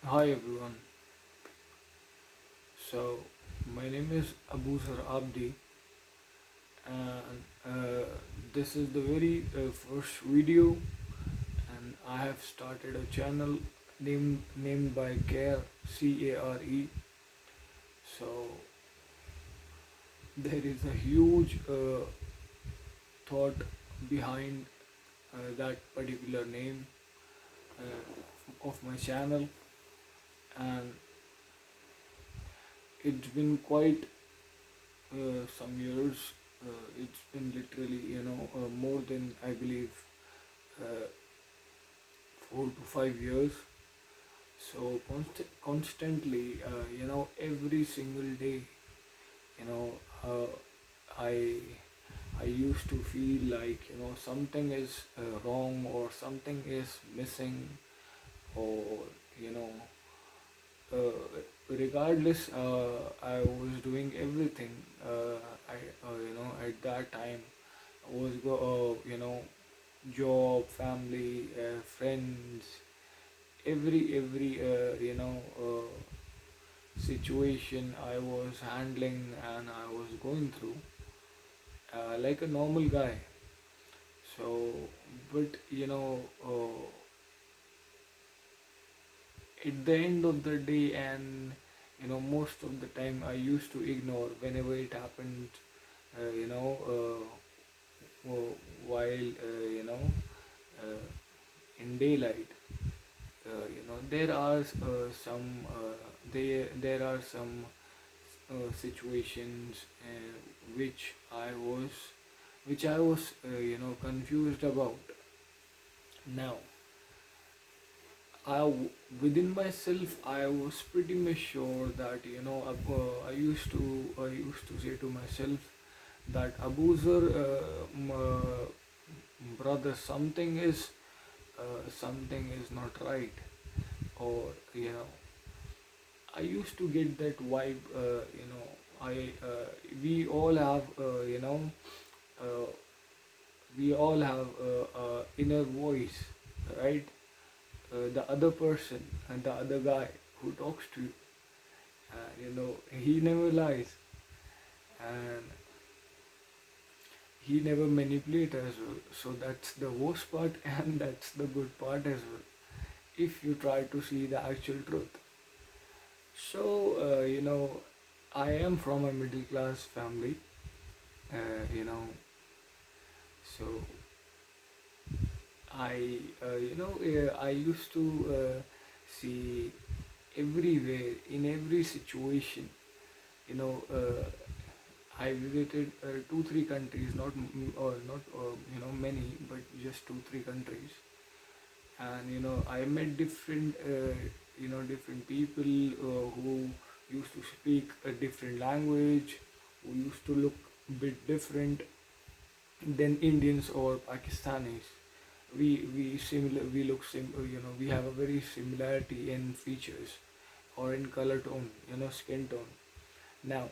Hi everyone. So my name is Abusar Abdi, and this is the very first video, and I have started a channel named by Care CARE. So there is a huge thought behind that particular name of my channel, and it's been quite some years. It's been literally, more than I believe uh, 4 to 5 years. So constantly, every single day, you know, I I used to feel like something is wrong or something is missing, or you know uh, regardless, I was doing everything. I at that time I was job, family, friends, every situation I was handling and I was going through like a normal guy. So, but at the end of the day, and most of the time I used to ignore whenever it happened. Uh, you know, while uh, in daylight. There are there are some situations which I was confused about. Now, within myself, I was pretty much sure that I used to say to myself that Abuzer, brother, something is not right, or I used to get that vibe. I we all have uh, inner voice, right? The other person and the other guy who talks to you, he never lies, and he never manipulates as well. So that's the worst part, and that's the good part as well. If you try to see the actual truth. So, I am from a middle class family, you know, so I used to see everywhere, in every situation, you know, I visited two, three countries, or not, many, but just two, three countries. And, I met different people who used to speak a different language, who used to look a bit different than Indians or Pakistanis. We look we have a very similarity in features or in color tone, skin tone. Now,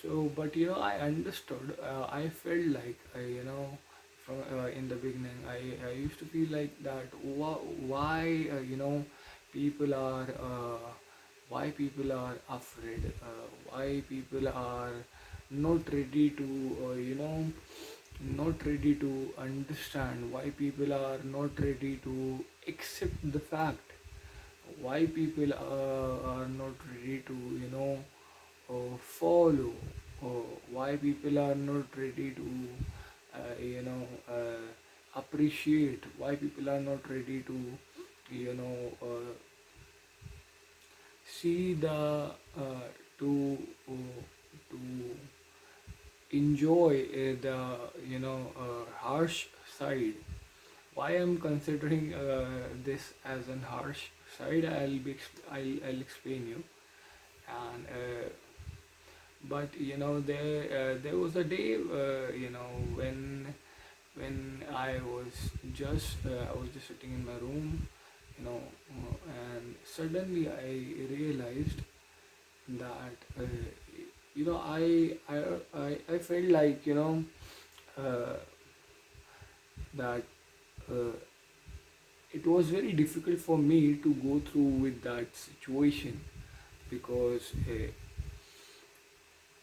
so but I understood. I felt like from in the beginning, I used to feel like that. Why people are why people are afraid? Why people are not ready to not ready to understand? Why people are not ready to accept the fact? Why people are not ready to follow, or why people are not ready to appreciate, why people are not ready to you know uh, see the to to enjoy the harsh side. Why I'm considering this as an harsh side, I'll explain you. And but there was a day, when I was just sitting in my room, and suddenly I realized that I felt like uh, that uh, it was very difficult for me to go through with that situation because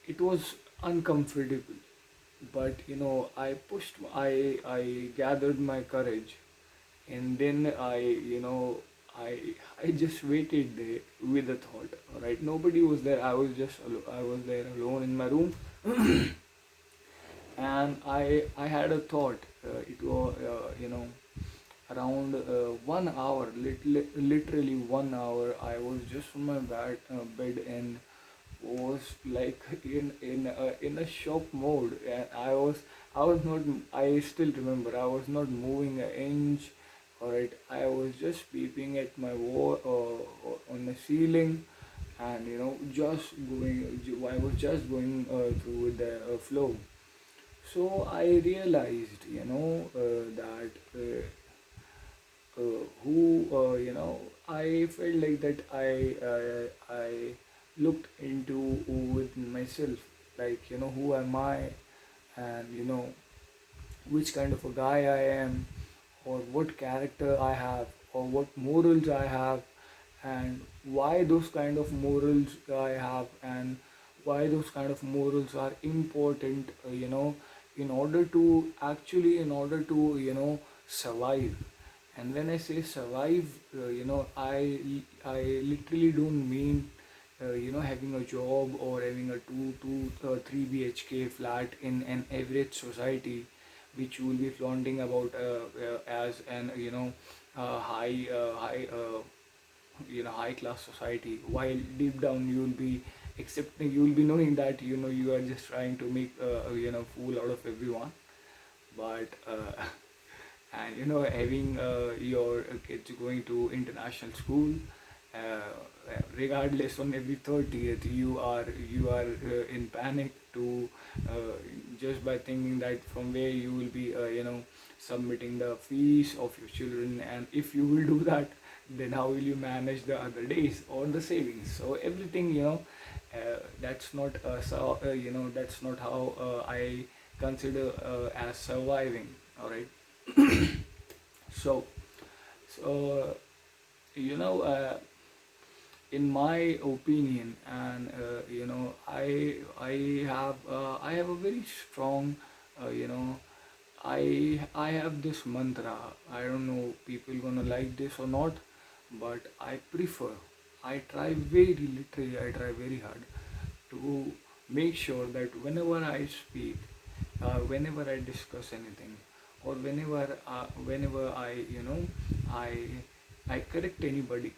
it was uncomfortable. But I gathered my courage, and then I I just waited there with a thought. All right, nobody was there. I was there alone in my room, and I had a thought. It was around 1 hour, literally 1 hour. I was just on my bed and was like in a shock mode. And I was not. I still remember. I was not moving an inch. Alright, I was just peeping at my wall on the ceiling, and just going. I was just going through with the flow. So I realized, that who I felt like that I looked into with myself, like who am I, and which kind of a guy I am, or what character I have, or what morals I have, and why those kind of morals I have, and why those kind of morals are important, in order to survive. And when I say survive, I literally don't mean having a job or having a 3 BHK flat in an average society, which you will be flaunting about as an high class society, while deep down you will be knowing that you are just trying to make fool out of everyone. But and having your kids going to international school, regardless, on every 30th you are in panic to just by thinking that from where you will be submitting the fees of your children, and if you will do that, then how will you manage the other days or the savings? So everything, that's not that's not how I consider as surviving. All right. So so you know in my opinion, and I have a very strong you know I have this mantra. I don't know people gonna like this or not, but I try very literally, I try very hard to make sure that whenever I speak, whenever I discuss anything, or whenever I I correct anybody,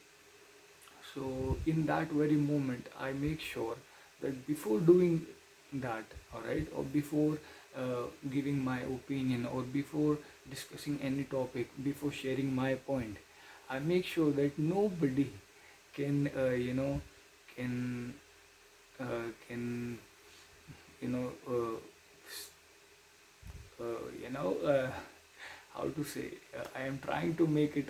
so in that very moment, I make sure that before doing that, all right, or before giving my opinion, or before discussing any topic, before sharing my point, I make sure that nobody can, can, can, you know, you know, how to say, I am trying to make it,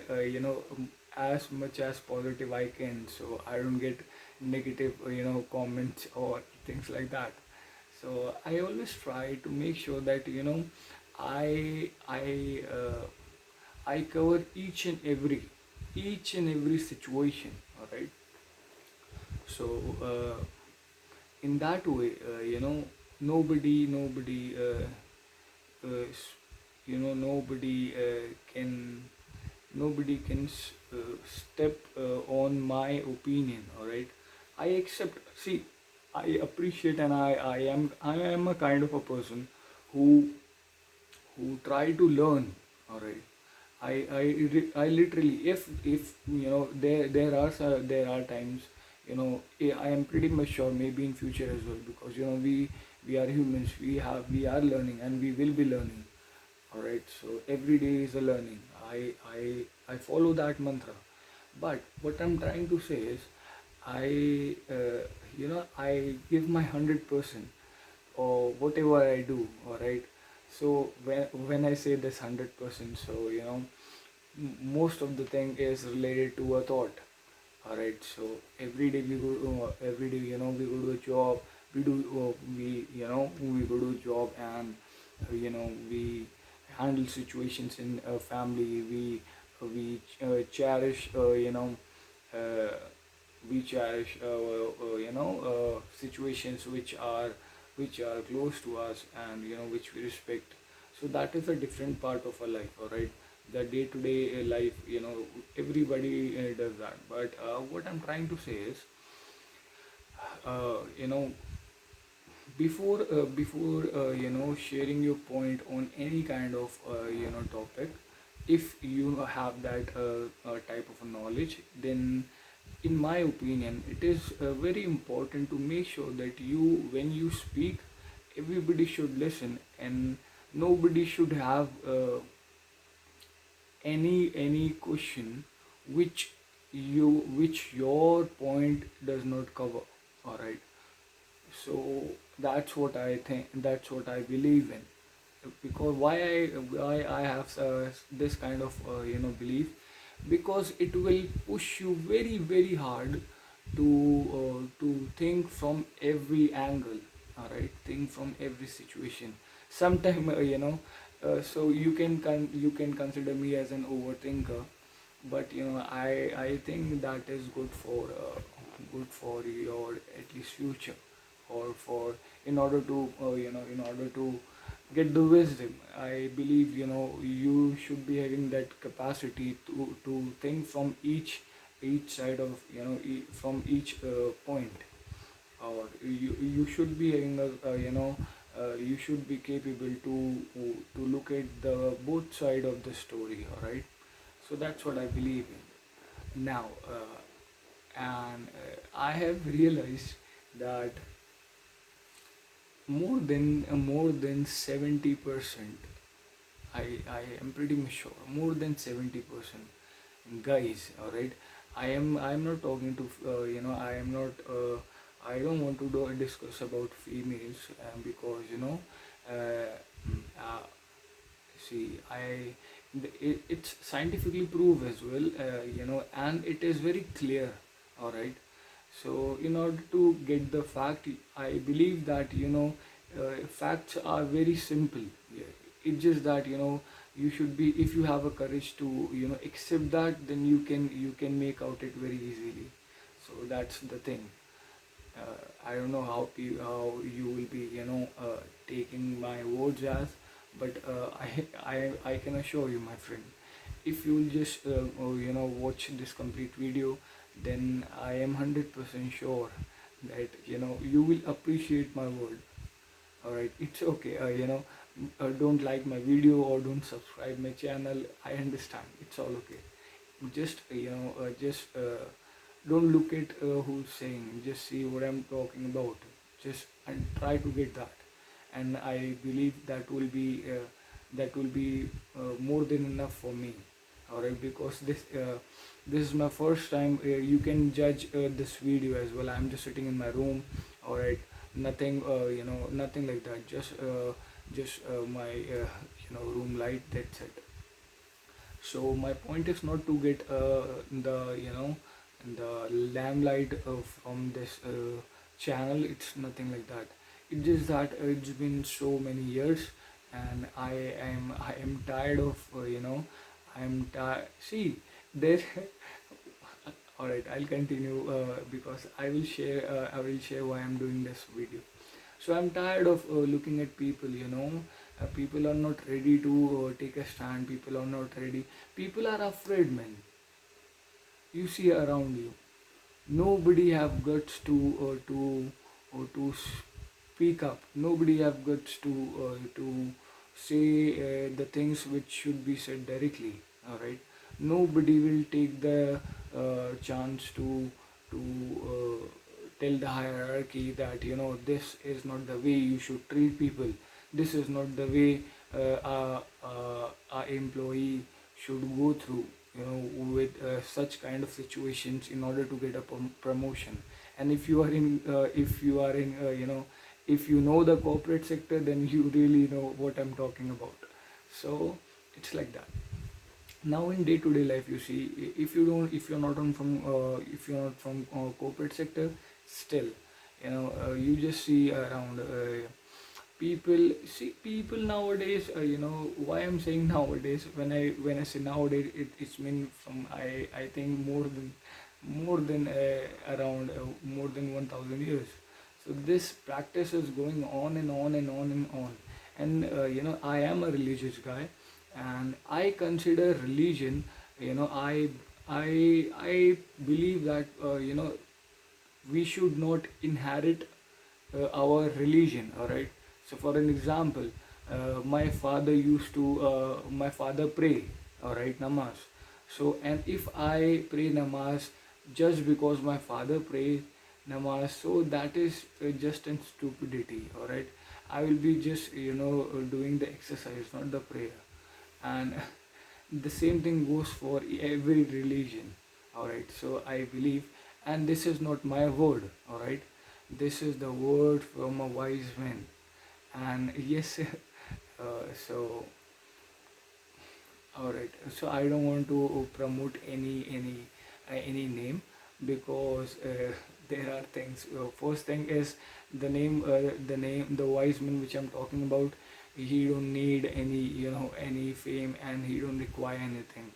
as much as positive I can, so I don't get negative, comments or things like that. So I always try to make sure that I cover each and every situation. All right. So in that way, nobody nobody step on my opinion. All right. I accept. See, I appreciate, and I am a kind of a person who try to learn. All right. I literally, if there are times, I am pretty much sure, maybe in future as well, because we are humans, we are learning, and we will be learning. All right. So every day is a learning. I follow that mantra. But what I'm trying to say is, I give my 100% or whatever I do. All right. So when I say this 100%, so most of the thing is related to a thought. All right. So every day, we go to a job. We go to a job, and we handle situations in a family. We we cherish uh, we cherish situations which are close to us, and which we respect. So that is a different part of our life, all right. The day to day life, everybody does that. But what I'm trying to say is, uh, you know before sharing your point on any kind of topic, if you have that type of knowledge, then in my opinion it is very important to make sure that when you speak, everybody should listen, and nobody should have any question which which your point does not cover, all right. So that's what I think, that's what I believe in. Because why I have this kind of belief, because it will push you very very hard to think from every angle, all right, think from every situation. Sometime so you can consider me as an overthinker, but I think that is good for your at least future, or for in order to in order to get the wisdom. I believe you should be having that capacity to think from each side of from each point, or you should be having you should be capable to look at the both side of the story, all right. So that's what I believe in now. And I have realized that more than 70%, I am pretty much sure, more than 70% guys, all right. I am not talking to I am not I don't want to discuss about females, because uh, uh, see, it's scientifically proved as well, and it is very clear, all right. So, in order to get the fact, I believe that facts are very simple. Yeah. It's just that you should be, if you have a courage to accept that, then you can make out it very easily. So that's the thing. I don't know how you will be taking my words as, but I can assure you, my friend, if you will just watch this complete video, then I am 100% sure that you will appreciate my word. All right, it's okay. Don't like my video or don't subscribe my channel. I understand. It's all okay. Just just don't look at who's saying. Just see what I'm talking about. Just and try to get that. And I believe that will be more than enough for me. All right, because this is my first time. You can judge this video as well. I'm just sitting in my room. All right, nothing nothing like that. Just my room light. That's it. So my point is not to get the lamplight from this channel. It's nothing like that. It's just that it's been so many years, and I am tired of I'm tired. See, there. All right, I'll continue because I will share why I'm doing this video. So I'm tired of looking at people. People are not ready to take a stand. People are not ready. People are afraid, man. You see around you, nobody have guts to speak up. Nobody have guts to say the things which should be said directly. All right, nobody will take the chance to tell the hierarchy that this is not the way you should treat people. This is not the way a employee should go through with such kind of situations in order to get a promotion. And if you are in if you know the corporate sector, then you really know what I'm talking about. So it's like that. Now in day to day life, you see, if you're not from corporate sector, still you just see around People see, people nowadays, why I'm saying nowadays. When I say nowadays, it's mean from, I think, more than around more than 1000 years. So this practice is going on and on and on and on. And I am a religious guy, and I consider religion, I believe that we should not inherit our religion. All right. So for an example, my father pray, all right, namaz. So, and if I pray namaz just because my father pray namaz, so that is just an stupidity. All right. I will be just doing the exercise, not the prayer. And the same thing goes for every religion. All right. So I believe, and this is not my word. All right. This is the word from a wise man. And yes, so all right. So I don't want to promote any name, because there are things. First thing is the wise man which I'm talking about. He don't need any fame, and he don't require anything.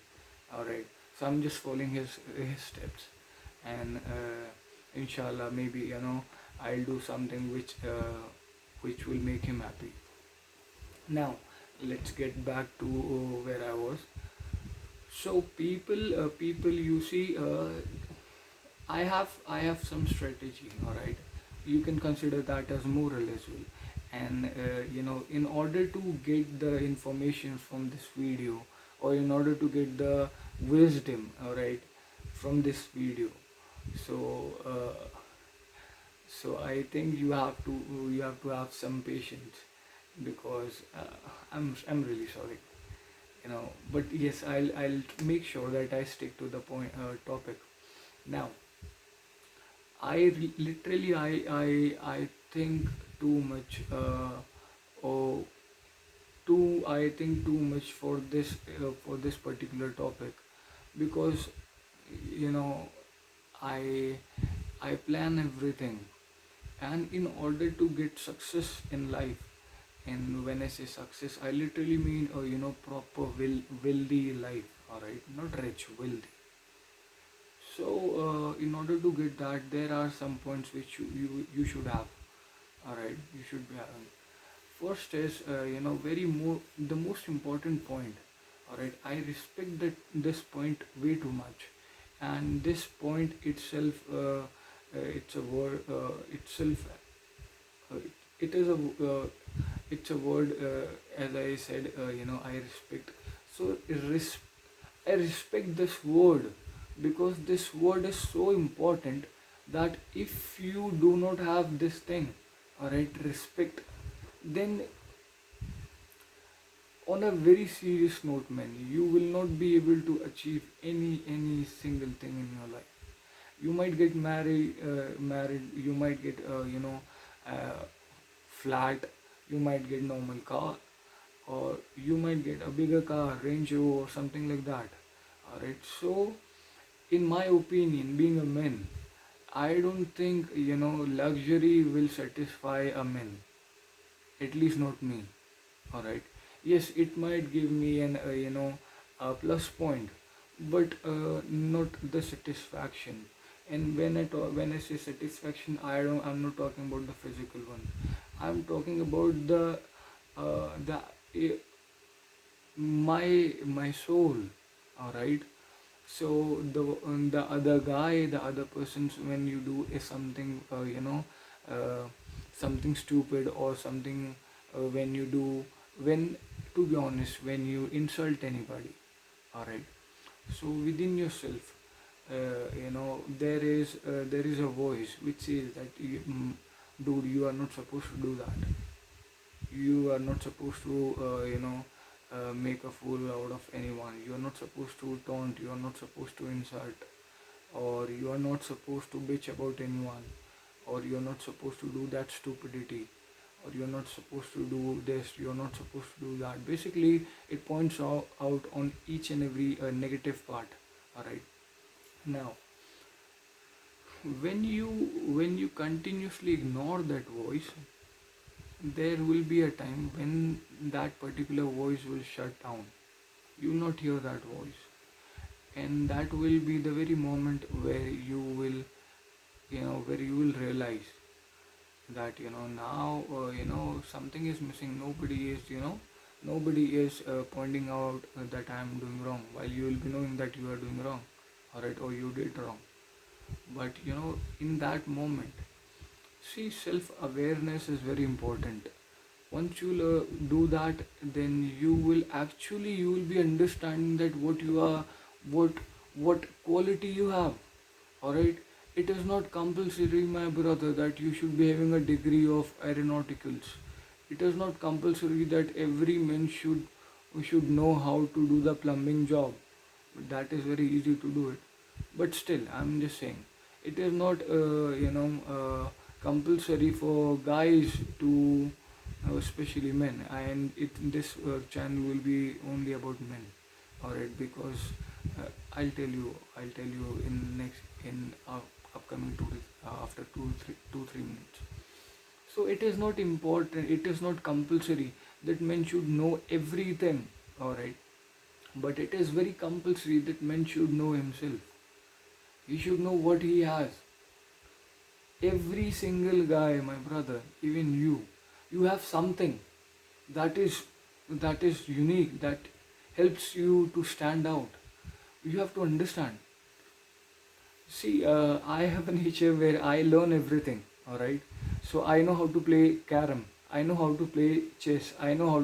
All right. So I'm just following his steps, and inshallah, maybe I'll do something which will make him happy. Now, let's get back to where I was. So people, you see, I have some strategy. All right, you can consider that as moral as well. And in order to get the information from this video, or in order to get the wisdom, all right, from this video, so I think you have to have some patience, because I'm really sorry. But yes, I'll make sure that I stick to the point topic. Now, literally I think too much, or too I think too much for this particular topic, because you know I I plan everything, and in order to get success in life, and when I say success, I literally mean proper wealthy life. All right, not rich, wealthy. So in order to get that, there are some points which you should have. All right, you should be having. First is the most important point. All right, I respect this point way too much, and this point itself, it's a word itself. Uh, it is a it's a word, as I said, I respect. So I respect this word, because this word is so important, that if you do not have this thing, all right, respect, then on a very serious note, man, you will not be able to achieve any single thing in your life. You might get married, you might get uh, flat, you might get normal car, or you might get a bigger car, Range Rover or something like that. All right. So in my opinion, being a man, I don't think luxury will satisfy a man, at least not me. All right. Yes, it might give me an a plus point, but not the satisfaction. And when I say satisfaction, I'm not talking about the physical one. I'm talking about the uh, my soul. All right. So the other guy, the other persons, when you do is something uh, something stupid, or something, when you do, when to be honest, when you insult anybody. All right. So within yourself, there is a voice which says that dude, you are not supposed to do that. You are not supposed to make a fool out of anyone. You are not supposed to taunt, you are not supposed to insult, or you are not supposed to bitch about anyone, or you are not supposed to do that stupidity, or you're not supposed to do this, you're not supposed to do that. Basically, it points out on each and every negative part. All right. Now, when you continuously ignore that voice, there will be a time when that particular voice will shut down. You will not hear that voice, and that will be the very moment where you will, where you will realize that now something is missing. Nobody is pointing out that I am doing wrong, while you will be knowing that you are doing wrong, all right, or you did wrong. But in that moment, see, self awareness is very important. Once you do that, then you will be understanding that what what quality you have. All right, it is not compulsory, my brother, that you should be having a degree of aeronauticals. It is not compulsory that every man should know how to do the plumbing job. That is very easy to do it. But still, I'm just saying, it is not compulsory for guys to, especially men, and this channel will be only about men. All right, because I'll tell you in next in upcoming after 3 minutes. So it is not important, it is not compulsory that men should know everything, alright. But it is very compulsory that men should know himself. He should know what he has. Every single guy, my brother, even you have something that is unique, that helps you to stand out. You have to understand. See, I have a nature where I learn everything, alright? So I know how to play carom, I know how to play chess, I know how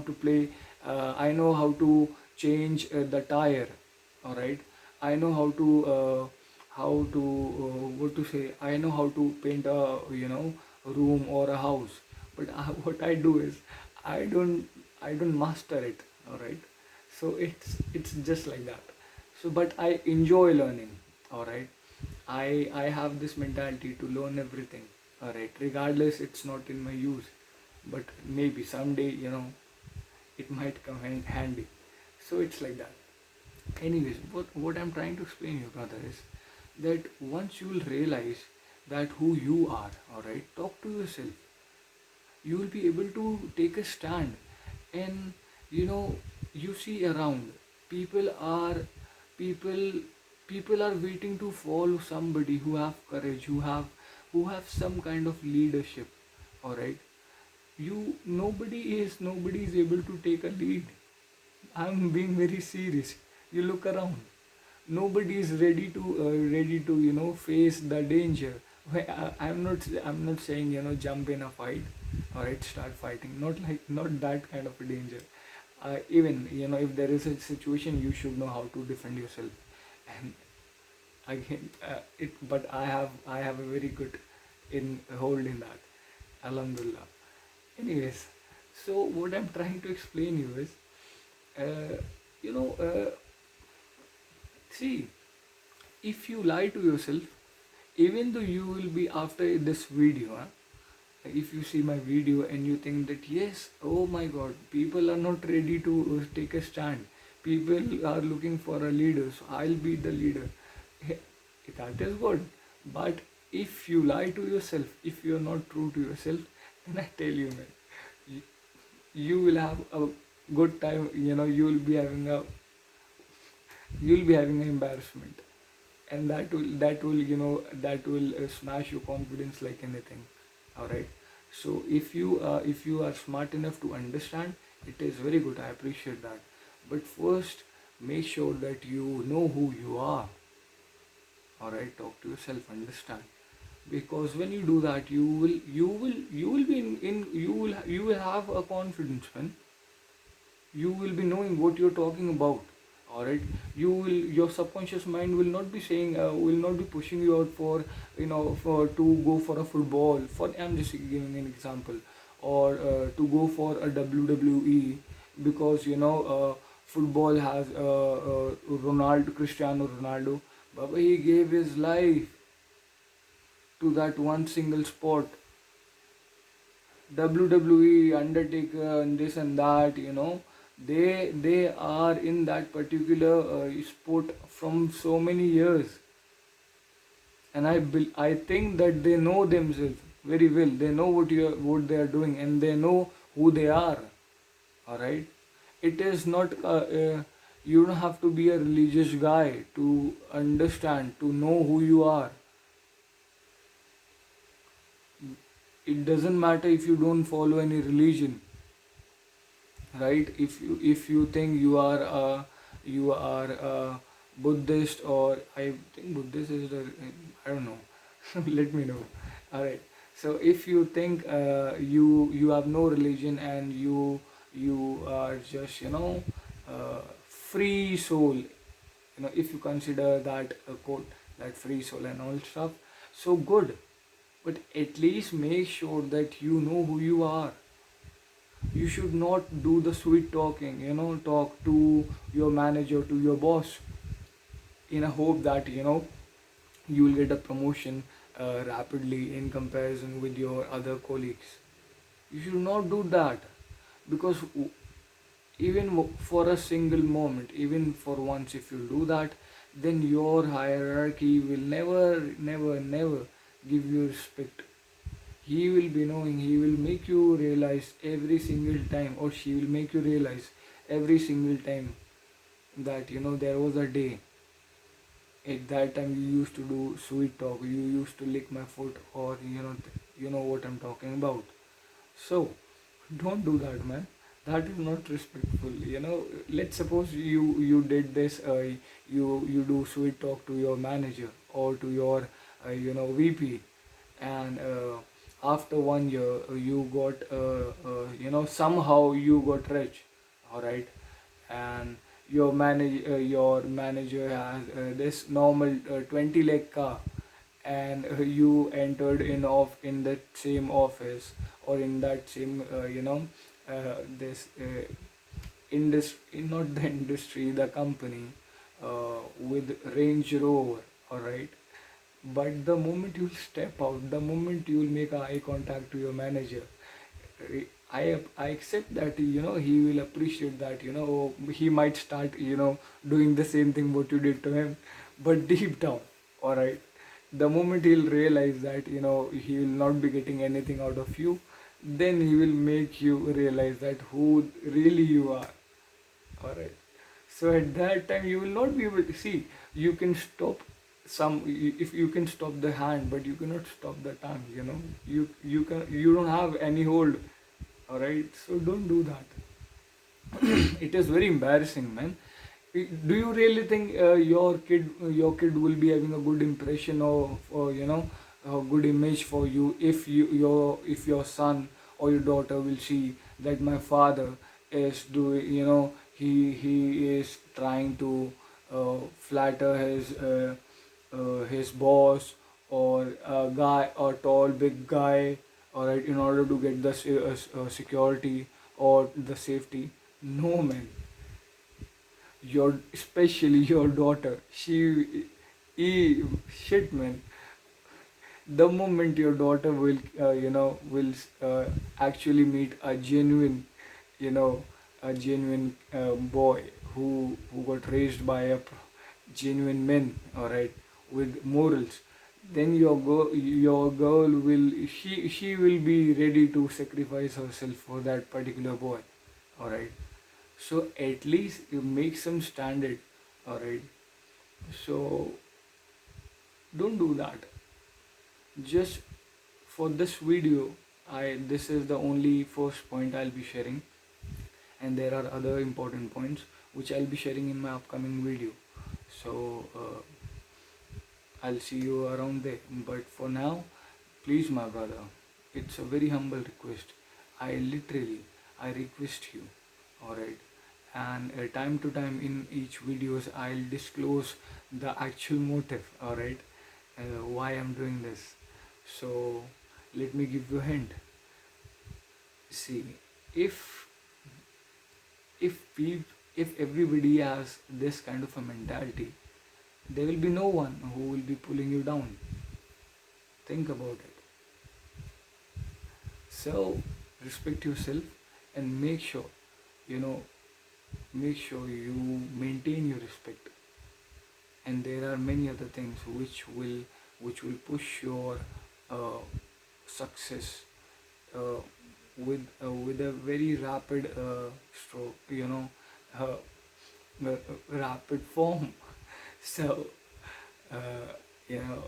to change the tire, alright? I know what to say, I know how to paint a, room or a house. But what I do is, I don't, I don't master it, alright? So it's just like that. So, but I enjoy learning, alright? I have this mentality to learn everything, alright, regardless it's not in my use, but maybe someday, it might come handy. So it's like that. Anyways, what I'm trying to explain you, brother, is that once you will realize that who you are, alright, talk to yourself. You will be able to take a stand, and you see around, people are people people are waiting to follow somebody who have courage, who have some kind of leadership, all right. Nobody is able to take a lead. I'm being very serious. You look around, nobody is ready to face the danger. I'm not saying jump in a fight, all right, start fighting, not that kind of a danger. Even if there is a situation, you should know how to defend yourself. And again, but I have a very good in hold in that, alhamdulillah. Anyways, so what I'm trying to explain you is, you know see, if you lie to yourself, even though you will be after this video, if you see my video and you think that yes, oh my god, people are not ready to take a stand, people are looking for a leader, so I'll be the leader. That is good. But if you lie to yourself, if you're not true to yourself, then I tell you, man, you, you will have a good time. You will be having an embarrassment, and that will smash your confidence like anything. All right. So if you are smart enough to understand, it is very good. I appreciate that. But first, make sure that you know who you are. All right. Talk to yourself. Understand. Because when you do that, you will be you will have a confidence, man. You will be knowing what you're talking about. All right, your subconscious mind will not be saying, will not be pushing you out for, for to go for a football, for I'm just giving an example, or to go for a WWE, because football has Cristiano Ronaldo. Baba, he gave his life to that one single sport. WWE, Undertaker, and this and that, they are in that particular sport from so many years, and I think that they know themselves. very well. They know what they are doing, and they know who they are. All right. It is not. You don't have to be a religious guy to understand, to know who you are. It doesn't matter if you don't follow any religion, right? If you think you are a Buddhist, or I think Buddhist is the, I don't know. Let me know. All right. So if you think you have no religion, and you are just free soul, if you consider that quote, that free soul and all stuff, so good. But at least make sure that you know who you are. You should not do the sweet talking, talk to your manager, to your boss, in a hope that you will get a promotion rapidly in comparison with your other colleagues. You should not do that, because even for a single moment, even for once, if you do that, then your hierarchy will never, never, never give you respect. He will be knowing, he will make you realize every single time, or she will make you realize every single time that there was a day. At that time you used to do sweet talk, you used to lick my foot, or you know what I'm talking about. So don't do that, man. That is not respectful. Let's suppose you did this. You do sweet talk to your manager, or to your VP, and after 1 year you got somehow you got rich. All right. And your manager has this normal 20 lakh car, and you entered in that same office, or in that same this industry, not the industry, the company, with Range Rover. All right. But the moment you step out, the moment you will make eye contact to your manager, I accept that he will appreciate that. He might start doing the same thing what you did to him, but deep down, all right, the moment he'll realize that he will not be getting anything out of you, then he will make you realize that who really you are. All right. So at that time you will not be able to see. You can stop if you can stop the hand, but you cannot stop the tongue. You don't have any hold. All right. So don't do that. It is very embarrassing, man. Do you really think your kid will be having a good impression, or a good image for you, if your son or your daughter will see that my father is doing, he is trying to flatter his boss, or a guy, or tall big guy, all right, in order to get the security or the safety. No, man. Especially your daughter, shit, man. The moment your daughter will actually meet you know a genuine boy, who got raised by a genuine men, all right, with morals, then your girl will, she will be ready to sacrifice herself for that particular boy. All right. So at least you make some standard. All right. So don't do that. Just for this video, this is the only first point I'll be sharing, and there are other important points which I'll be sharing in my upcoming video. So I'll see you around there. But for now, please, my brother, it's a very humble request. I request you, alright. And time to time in each videos, I'll disclose the actual motive, alright, why I'm doing this. So let me give you a hint. See, if if we if everybody has this kind of a mentality, there will be no one who will be pulling you down. Think about it. So respect yourself, and you know make sure you maintain your respect. And there are many other things which will push your uh, success uh, with a very rapid stroke, uh, rapid form. So uh, you know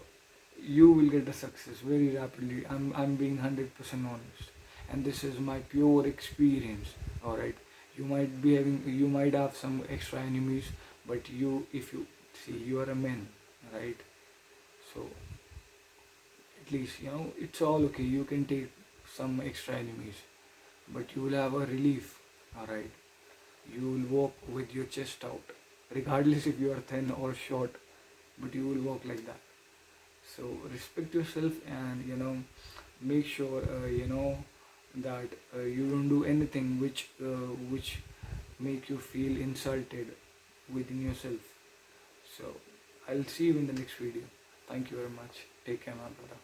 you will get a success very rapidly. I'm being 100% honest, and this is my pure experience. All right, you might have some extra enemies, but if you see, you are a man, right? So at least it's all okay. You can take some extra enemies, but you will have a relief. All right, you will walk with your chest out, regardless if you are thin or short, but you will walk like that. So respect yourself, and make sure that you don't do anything which make you feel insulted within yourself. So I'll see you in the next video. Thank you very much. Take care, my brother.